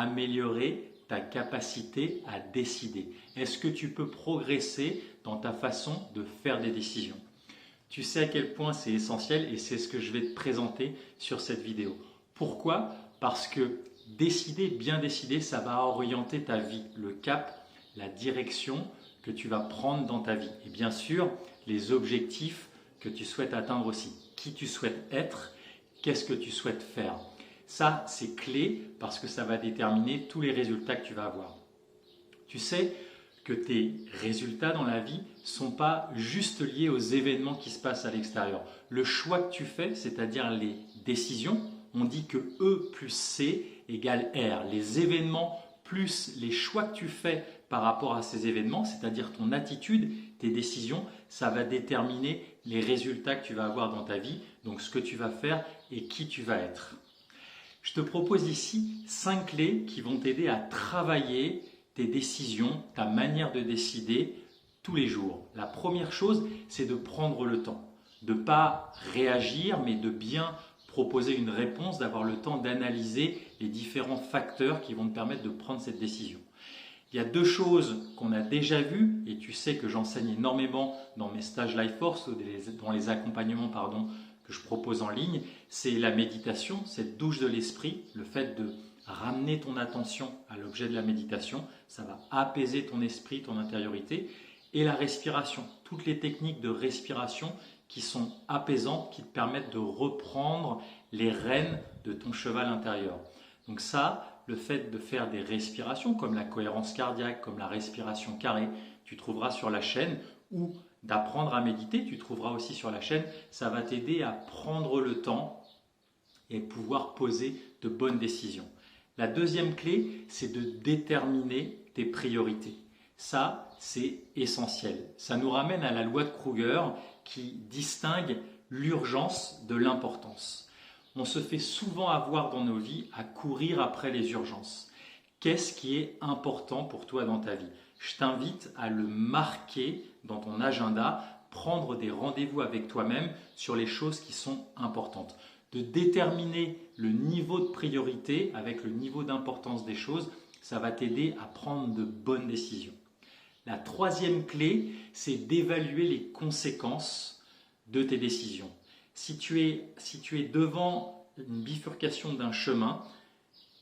améliorer ta capacité à décider? Est-ce que tu peux progresser dans ta façon de faire des décisions? Tu sais à quel point c'est essentiel et c'est ce que je vais te présenter sur cette vidéo. Pourquoi? Parce que décider, bien décider, ça va orienter ta vie, le cap, la direction que tu vas prendre dans ta vie. Et bien sûr, les objectifs que tu souhaites atteindre aussi. Qui tu souhaites être, qu'est-ce que tu souhaites faire. Ça, c'est clé parce que ça va déterminer tous les résultats que tu vas avoir. Tu sais que tes résultats dans la vie ne sont pas juste liés aux événements qui se passent à l'extérieur. Le choix que tu fais, c'est-à-dire les décisions, on dit que E plus C égale R. Les événements plus les choix que tu fais par rapport à ces événements, c'est-à-dire ton attitude, tes décisions, ça va déterminer les résultats que tu vas avoir dans ta vie, donc ce que tu vas faire et qui tu vas être. Je te propose ici 5 clés qui vont t'aider à travailler tes décisions, ta manière de décider tous les jours. La première chose, c'est de prendre le temps, de ne pas réagir, mais de bien proposer une réponse, d'avoir le temps d'analyser les différents facteurs qui vont te permettre de prendre cette décision. Il y a 2 choses qu'on a déjà vues, et tu sais que j'enseigne énormément dans mes stages LifeForce ou dans les accompagnements que je propose en ligne, c'est la méditation, cette douche de l'esprit, le fait de ramener ton attention à l'objet de la méditation, ça va apaiser ton esprit, ton intériorité, et la respiration, toutes les techniques de respiration qui sont apaisantes, qui te permettent de reprendre les rênes de ton cheval intérieur. Donc ça, le fait de faire des respirations comme la cohérence cardiaque, comme la respiration carrée, tu trouveras sur la chaîne, ou d'apprendre à méditer, tu trouveras aussi sur la chaîne, ça va t'aider à prendre le temps et pouvoir poser de bonnes décisions. La deuxième clé, c'est de déterminer tes priorités. Ça, c'est essentiel. Ça nous ramène à la loi de Kruger qui distingue l'urgence de l'importance. On se fait souvent avoir dans nos vies à courir après les urgences. Qu'est-ce qui est important pour toi dans ta vie? Je t'invite à le marquer dans ton agenda, prendre des rendez-vous avec toi-même sur les choses qui sont importantes. De déterminer le niveau de priorité avec le niveau d'importance des choses, ça va t'aider à prendre de bonnes décisions. La troisième clé, c'est d'évaluer les conséquences de tes décisions. Si tu es devant une bifurcation d'un chemin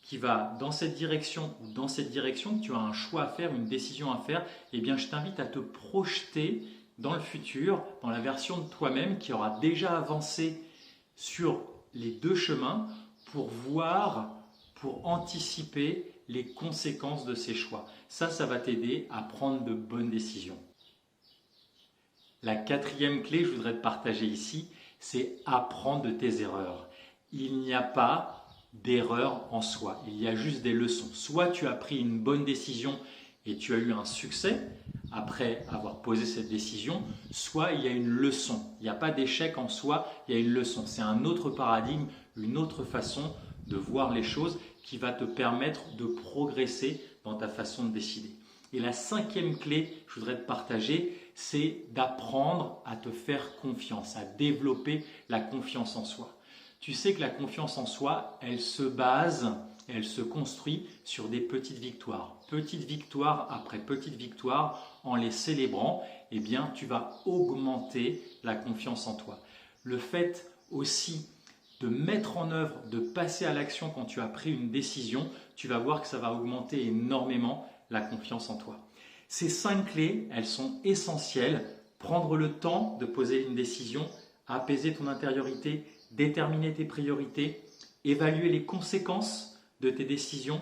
qui va dans cette direction ou dans cette direction, que tu as un choix à faire, une décision à faire, eh bien je t'invite à te projeter dans le futur, dans la version de toi-même qui aura déjà avancé sur les 2 chemins pour voir, pour anticiper les conséquences de ces choix. Ça va t'aider à prendre de bonnes décisions. La 4e clé que je voudrais te partager ici, c'est apprendre de tes erreurs. Il n'y a pas d'erreur en soi, il y a juste des leçons. Soit tu as pris une bonne décision et tu as eu un succès après avoir posé cette décision, soit il y a une leçon. Il n'y a pas d'échec en soi, il y a une leçon. C'est un autre paradigme, une autre façon de voir les choses qui va te permettre de progresser dans ta façon de décider. Et la 5e clé que je voudrais te partager, c'est d'apprendre à te faire confiance, à développer la confiance en soi. Tu sais que la confiance en soi, elle se construit sur des petites victoires. Petite victoire après petite victoire, en les célébrant, eh bien, tu vas augmenter la confiance en toi. Le fait aussi de mettre en œuvre, de passer à l'action quand tu as pris une décision, tu vas voir que ça va augmenter énormément la confiance en toi. Ces 5 clés, elles sont essentielles. Prendre le temps de poser une décision, apaiser ton intériorité, déterminer tes priorités, évaluer les conséquences de tes décisions,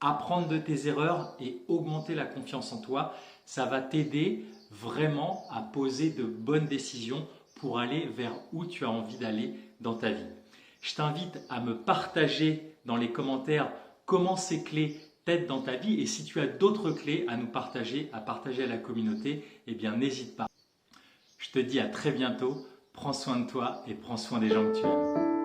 apprendre de tes erreurs et augmenter la confiance en toi. Ça va t'aider vraiment à poser de bonnes décisions pour aller vers où tu as envie d'aller dans ta vie. Je t'invite à me partager dans les commentaires comment ces clés t'aident dans ta vie et si tu as d'autres clés à nous partager, à partager à la communauté, eh bien n'hésite pas. Je te dis à très bientôt, prends soin de toi et prends soin des gens que tu aimes.